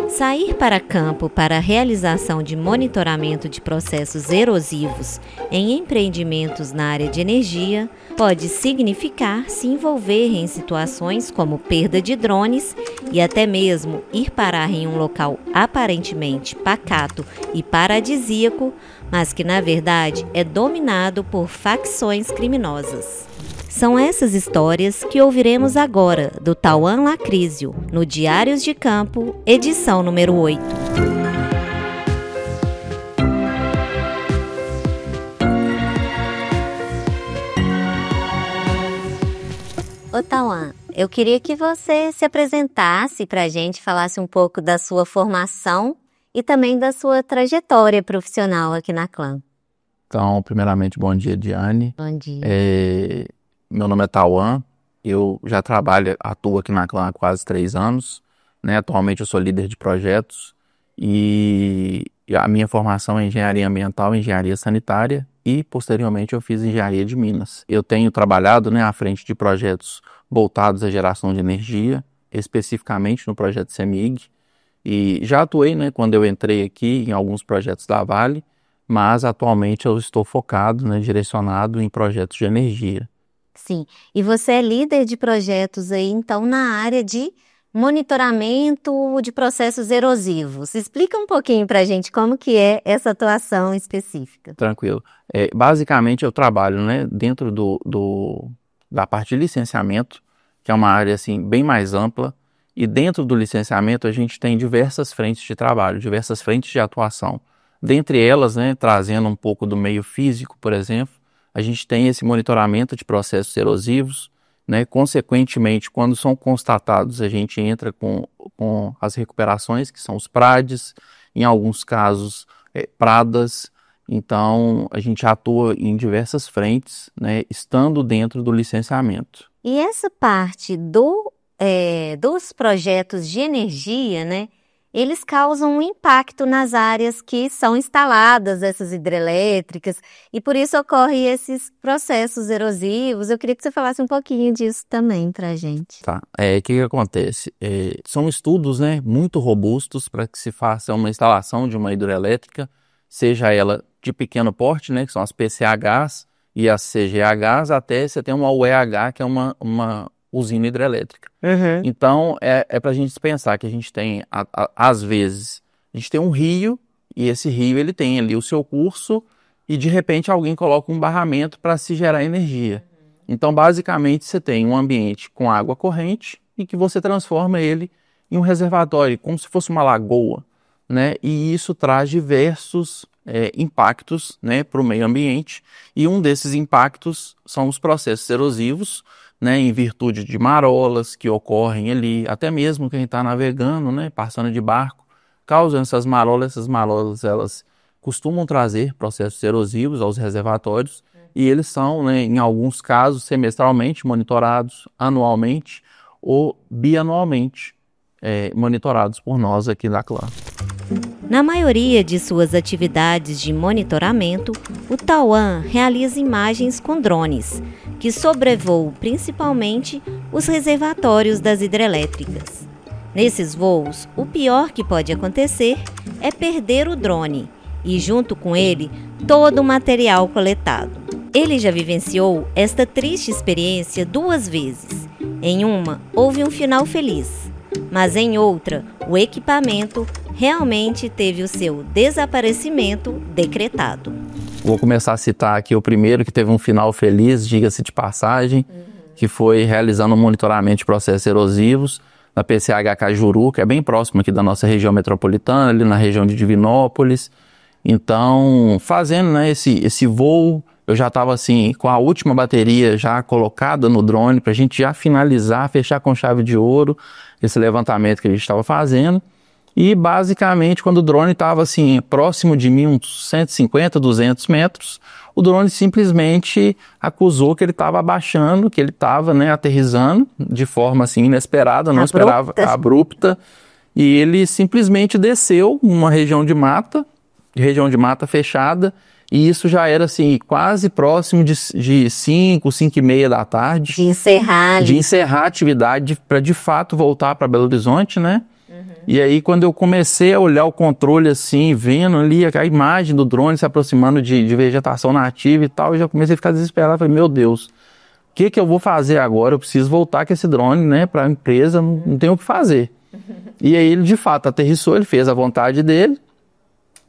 Sair para campo para a realização de monitoramento de processos erosivos em empreendimentos na área de energia pode significar se envolver em situações como perda de drones e até mesmo ir parar em um local aparentemente pacato e paradisíaco, mas que na verdade é dominado por facções criminosas. São essas histórias que ouviremos agora do Tauan Lacrísio, no Diários de Campo, edição número 8. Ô Tauan, eu queria que você se apresentasse para a gente, falasse um pouco da sua formação e também da sua trajetória profissional aqui na Clã. Então, primeiramente, bom dia, Diane. Bom dia. Meu nome é Tauan, eu já atuo aqui na Clã há quase 3 anos, né? Atualmente eu sou líder de projetos e a minha formação é engenharia ambiental e engenharia sanitária e posteriormente eu fiz engenharia de minas. Eu tenho trabalhado, né, à frente de projetos voltados à geração de energia, especificamente no projeto CEMIG, e já atuei, né, quando eu entrei aqui em alguns projetos da Vale, mas atualmente eu estou focado, né, direcionado em projetos de energia. Sim, e você é líder de projetos aí, então, na área de monitoramento de processos erosivos. Explica um pouquinho para a gente como que é essa atuação específica. Tranquilo. Basicamente, eu trabalho, né, dentro da parte de licenciamento, que é uma área assim, bem mais ampla, e dentro do licenciamento a gente tem diversas frentes de trabalho, diversas frentes de atuação. Dentre elas, né, trazendo um pouco do meio físico, por exemplo, a gente tem esse monitoramento de processos erosivos, né? Consequentemente, quando são constatados, a gente entra com as recuperações, que são os PRADs, em alguns casos, pradas. Então, a gente atua em diversas frentes, né, estando dentro do licenciamento. E essa parte dos projetos de energia, né? Eles causam um impacto nas áreas que são instaladas essas hidrelétricas e por isso ocorrem esses processos erosivos. Eu queria que você falasse um pouquinho disso também para a gente. Tá. O que acontece? São estudos, né, muito robustos para que se faça uma instalação de uma hidrelétrica, seja ela de pequeno porte, né, que são as PCHs e as CGHs, até você tem uma UEH, que é uma usina hidrelétrica. Uhum. Então, é para a gente pensar que a gente tem, às vezes, a gente tem um rio, e esse rio ele tem ali o seu curso, e de repente alguém coloca um barramento para se gerar energia. Então, basicamente, você tem um ambiente com água corrente, e que você transforma ele em um reservatório, como se fosse uma lagoa, né? E isso traz diversos impactos, né, para o meio ambiente, e um desses impactos são os processos erosivos, né, em virtude de marolas que ocorrem ali, até mesmo quem está navegando, né, passando de barco, causam essas marolas elas costumam trazer processos erosivos aos reservatórios, e eles são, né, em alguns casos, semestralmente monitorados, anualmente ou bianualmente monitorados por nós aqui da Clã. Na maioria de suas atividades de monitoramento, o Tauan realiza imagens com drones, que sobrevoam principalmente os reservatórios das hidrelétricas. Nesses voos, o pior que pode acontecer é perder o drone e, junto com ele, todo o material coletado. Ele já vivenciou esta triste experiência 2 vezes. Em uma, houve um final feliz, mas em outra, o equipamento realmente teve o seu desaparecimento decretado. Vou começar a citar aqui o primeiro que teve um final feliz, diga-se de passagem, que foi realizando um monitoramento de processos erosivos na PCH Cajuru, que é bem próximo aqui da nossa região metropolitana, ali na região de Divinópolis. Então, fazendo, né, esse voo, eu já estava assim, com a última bateria já colocada no drone, para a gente já finalizar, fechar com chave de ouro esse levantamento que a gente estava fazendo. E basicamente, quando o drone estava assim, próximo de mim, uns 150, 200 metros, o drone simplesmente acusou que ele estava abaixando, que ele estava, né, aterrissando de forma assim inesperada, não esperava, abrupta, e ele simplesmente desceu numa região de mata fechada, e isso já era assim, quase próximo de 5, 5h30 da tarde. De encerrar a atividade para de fato voltar para Belo Horizonte, né? E aí, quando eu comecei a olhar o controle assim, vendo ali a imagem do drone se aproximando de vegetação nativa e tal, eu já comecei a ficar desesperado. Falei, meu Deus, o que eu vou fazer agora? Eu preciso voltar com esse drone, né, para a empresa, não tenho o que fazer. E aí ele, de fato, aterrissou, ele fez a vontade dele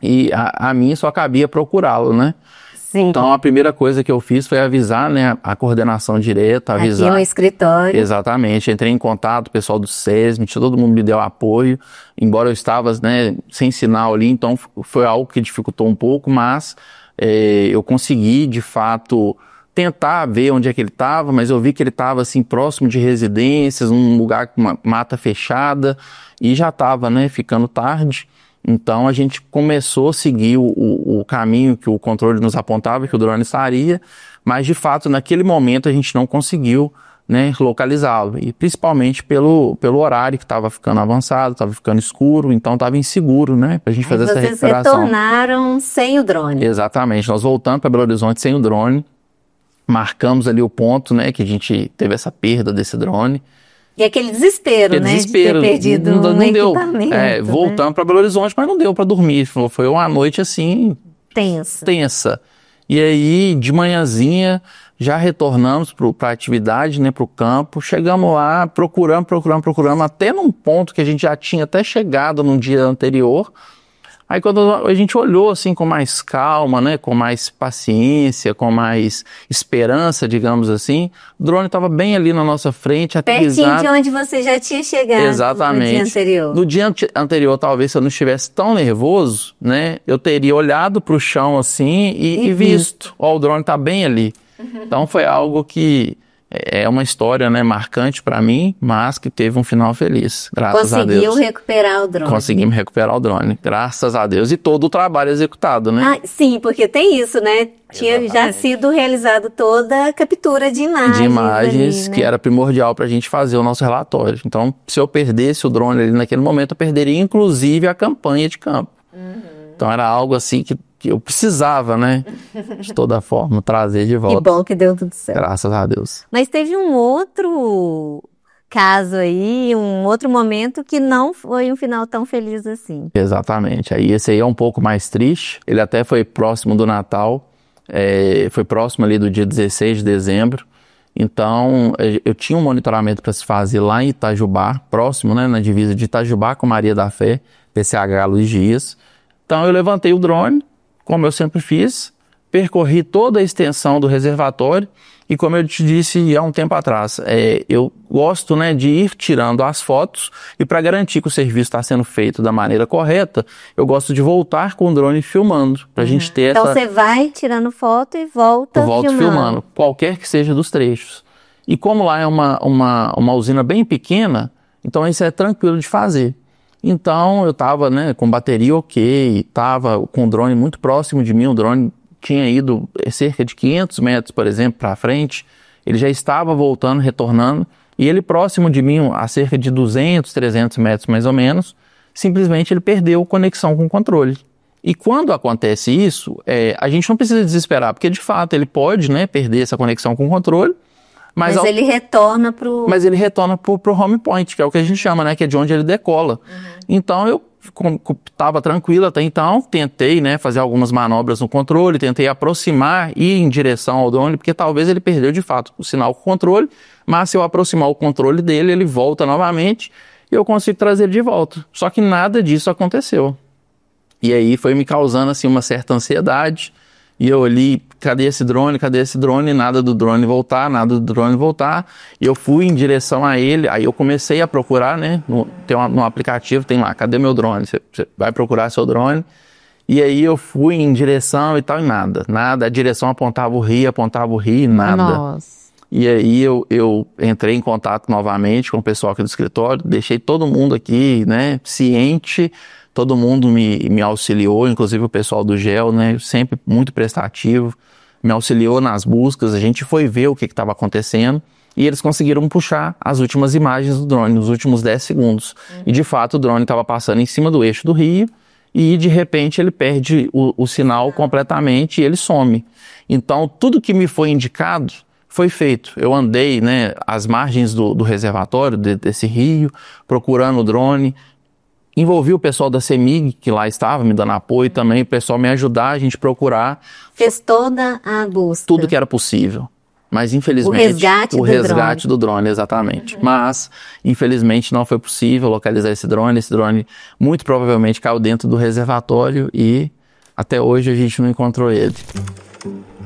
e a mim só cabia procurá-lo, né? Sim. Então, a primeira coisa que eu fiz foi avisar, né, a coordenação direta, avisar... Aqui no escritório. Exatamente, entrei em contato, o pessoal do SESMIT, todo mundo me deu apoio, embora eu estava, né, sem sinal ali, então foi algo que dificultou um pouco, mas eu consegui, de fato, tentar ver onde é que ele estava, mas eu vi que ele estava, assim, próximo de residências, num lugar com uma mata fechada, e já estava, né, ficando tarde. Então a gente começou a seguir o caminho que o controle nos apontava, que o drone estaria, mas de fato naquele momento a gente não conseguiu, né, localizá-lo, e principalmente pelo horário que estava ficando avançado, estava ficando escuro, então estava inseguro, né, para a gente fazer essa recuperação. Vocês retornaram sem o drone. Exatamente, nós voltamos para Belo Horizonte sem o drone, marcamos ali o ponto, né, que a gente teve essa perda desse drone. E aquele desespero, né, desespero, de ter perdido não deu. Equipamento. Voltamos para Belo Horizonte, mas não deu para dormir. Foi uma noite assim... Tensa. E aí, de manhãzinha, já retornamos para a atividade, né, para o campo. Chegamos lá, procuramos, até num ponto que a gente já tinha até chegado no dia anterior. Aí quando a gente olhou assim com mais calma, né, com mais paciência, com mais esperança, digamos assim, o drone estava bem ali na nossa frente, aterrissado. Pertinho de onde você já tinha chegado. Exatamente. No dia anterior. No dia anterior, talvez, se eu não estivesse tão nervoso, né, eu teria olhado para o chão assim e visto, ó, o drone está bem ali. Então foi algo que é uma história, né, marcante para mim, mas que teve um final feliz, graças a Deus. Conseguiu recuperar o drone. Conseguimos recuperar o drone, graças a Deus, e todo o trabalho executado, né? Ah, sim, porque tem isso, né? Tinha já sido realizado toda a captura de imagens. De imagens, ali, né? Que era primordial para a gente fazer o nosso relatório. Então, se eu perdesse o drone ali naquele momento, eu perderia inclusive a campanha de campo. Então era algo assim que eu precisava, né, de toda forma, trazer de volta. Que bom que deu tudo certo. Graças a Deus. Mas teve um outro caso aí, um outro momento que não foi um final tão feliz assim. Exatamente. Aí esse aí é um pouco mais triste. Ele até foi próximo do Natal, foi próximo ali do dia 16 de dezembro. Então, eu tinha um monitoramento para se fazer lá em Itajubá, próximo, né, na divisa de Itajubá com Maria da Fé, PCH Luiz Dias. Então, eu levantei o drone, como eu sempre fiz, percorri toda a extensão do reservatório e, como eu te disse há um tempo atrás, eu gosto, né, de ir tirando as fotos e, para garantir que o serviço está sendo feito da maneira correta, eu gosto de voltar com o drone filmando, para a gente ter então você vai tirando foto e volta filmando, qualquer que seja dos trechos. E como lá é uma usina bem pequena, então isso é tranquilo de fazer. Então eu estava, né, com bateria ok, estava com o drone muito próximo de mim, o drone tinha ido cerca de 500 metros, por exemplo, para frente, ele já estava voltando, retornando, e ele próximo de mim, a cerca de 200, 300 metros mais ou menos, simplesmente ele perdeu conexão com o controle. E quando acontece isso, a gente não precisa desesperar, porque de fato ele pode, né, perder essa conexão com o controle, mas ele retorna pro home point, que é o que a gente chama, né, que é de onde ele decola. Então eu estava tranquilo até então, tentei, né, fazer algumas manobras no controle, tentei aproximar, ir em direção ao drone, porque talvez ele perdeu de fato o sinal com o controle, mas se eu aproximar o controle dele, ele volta novamente e eu consigo trazer ele de volta. Só que nada disso aconteceu. E aí foi me causando assim uma certa ansiedade. E eu ali, cadê esse drone? Nada do drone voltar. E eu fui em direção a ele, aí eu comecei a procurar, né, no aplicativo, tem lá, cadê meu drone? Você vai procurar seu drone. E aí eu fui em direção e tal, e nada. A direção apontava o rio, nada. Nossa. E aí eu entrei em contato novamente com o pessoal aqui do escritório, deixei todo mundo aqui, né, ciente. Todo mundo me auxiliou, inclusive o pessoal do GEL, né, sempre muito prestativo, me auxiliou nas buscas, a gente foi ver o que estava acontecendo e eles conseguiram puxar as últimas imagens do drone, nos últimos 10 segundos. E de fato o drone estava passando em cima do eixo do rio e de repente ele perde o sinal completamente e ele some. Então tudo que me foi indicado foi feito. Eu andei, né, às margens do reservatório, desse rio, procurando o drone. envolvi o pessoal da CEMIG, que lá estava me dando apoio também, o pessoal me ajudar, a gente procurar. Fez toda a busca. Tudo que era possível. Mas, infelizmente... O resgate do drone, exatamente. Mas, infelizmente, não foi possível localizar esse drone. Esse drone, muito provavelmente, caiu dentro do reservatório e, até hoje, a gente não encontrou ele.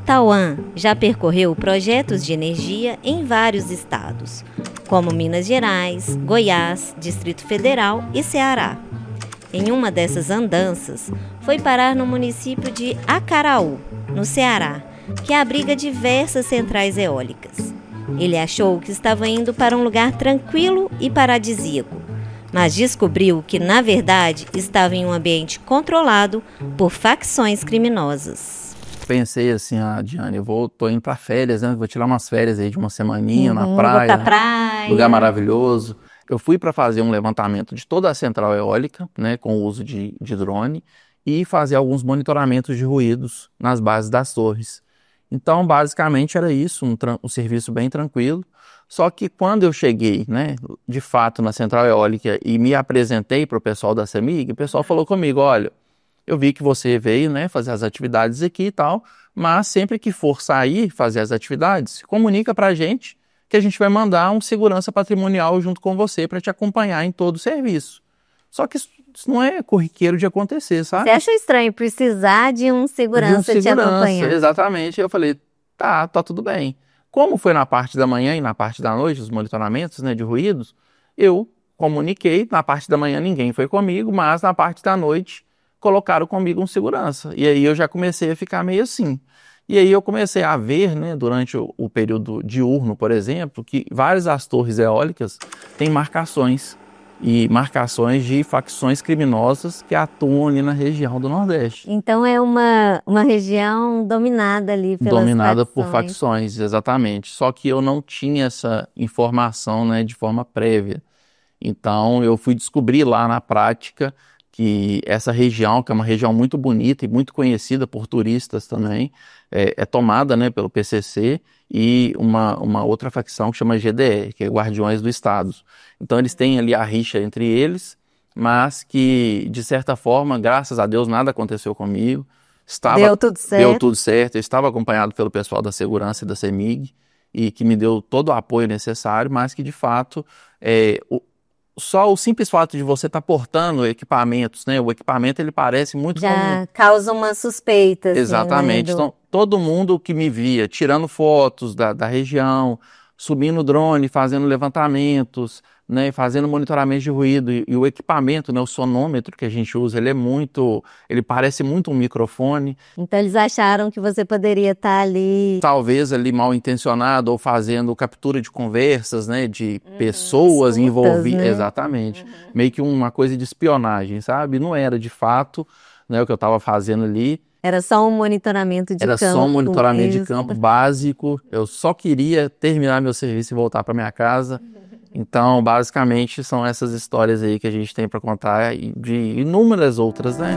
Tauan já percorreu projetos de energia em vários estados, como Minas Gerais, Goiás, Distrito Federal e Ceará. Em uma dessas andanças, foi parar no município de Acaraú, no Ceará, que abriga diversas centrais eólicas. Ele achou que estava indo para um lugar tranquilo e paradisíaco, mas descobriu que, na verdade, estava em um ambiente controlado por facções criminosas. Pensei assim, Diane, tô indo para férias, né? Vou tirar umas férias aí de uma semaninha na praia, vou pra praia. Lugar maravilhoso. Eu fui para fazer um levantamento de toda a central eólica, né, com o uso de drone, e fazer alguns monitoramentos de ruídos nas bases das torres. Então, basicamente, era isso, um serviço bem tranquilo. Só que quando eu cheguei, né, de fato, na central eólica e me apresentei para o pessoal da CEMIG, o pessoal falou comigo, olha, eu vi que você veio, né, fazer as atividades aqui e tal, mas sempre que for sair, fazer as atividades, comunica para a gente que a gente vai mandar um segurança patrimonial junto com você para te acompanhar em todo o serviço. Só que isso não é corriqueiro de acontecer, sabe? Você achou estranho precisar de um segurança te acompanhar? Exatamente. Eu falei, tá tudo bem. Como foi na parte da manhã e na parte da noite, os monitoramentos, né, de ruídos, eu comuniquei, na parte da manhã ninguém foi comigo, mas na parte da noite colocaram comigo um segurança. E aí eu já comecei a ficar meio assim. E aí eu comecei a ver, né, durante o período diurno, por exemplo, que várias das torres eólicas têm marcações de facções criminosas que atuam ali na região do Nordeste. Então é uma região dominada ali pelas dominada facções. por facções, exatamente. Só que eu não tinha essa informação, né, de forma prévia. Então eu fui descobrir lá na prática que essa região, que é uma região muito bonita e muito conhecida por turistas também, é tomada, né, pelo PCC e uma outra facção que chama GDE, que é Guardiões do Estado. Então eles têm ali a rixa entre eles, mas que, de certa forma, graças a Deus, nada aconteceu comigo. Deu tudo certo. Deu tudo certo. Eu estava acompanhado pelo pessoal da segurança e da CEMIG, e que me deu todo o apoio necessário, mas que, de fato, só o simples fato de você estar portando equipamentos, né? O equipamento, ele parece muito já causa uma suspeita. Assim, exatamente. né, Então, todo mundo que me via tirando fotos da região, subindo o drone, fazendo levantamentos, né, fazendo monitoramento de ruído, e o equipamento, né, o sonômetro que a gente usa, ele parece muito um microfone. Então eles acharam que você poderia estar ali... Talvez ali mal intencionado, ou fazendo captura de conversas, né, de pessoas envolvidas. Né? Exatamente. Meio que uma coisa de espionagem, sabe? Não era de fato, né, o que eu estava fazendo ali. Era só um monitoramento de campo. Era só um monitoramento de campo básico. Eu só queria terminar meu serviço e voltar para minha casa. Então, basicamente, são essas histórias aí que a gente tem para contar, e de inúmeras outras, né?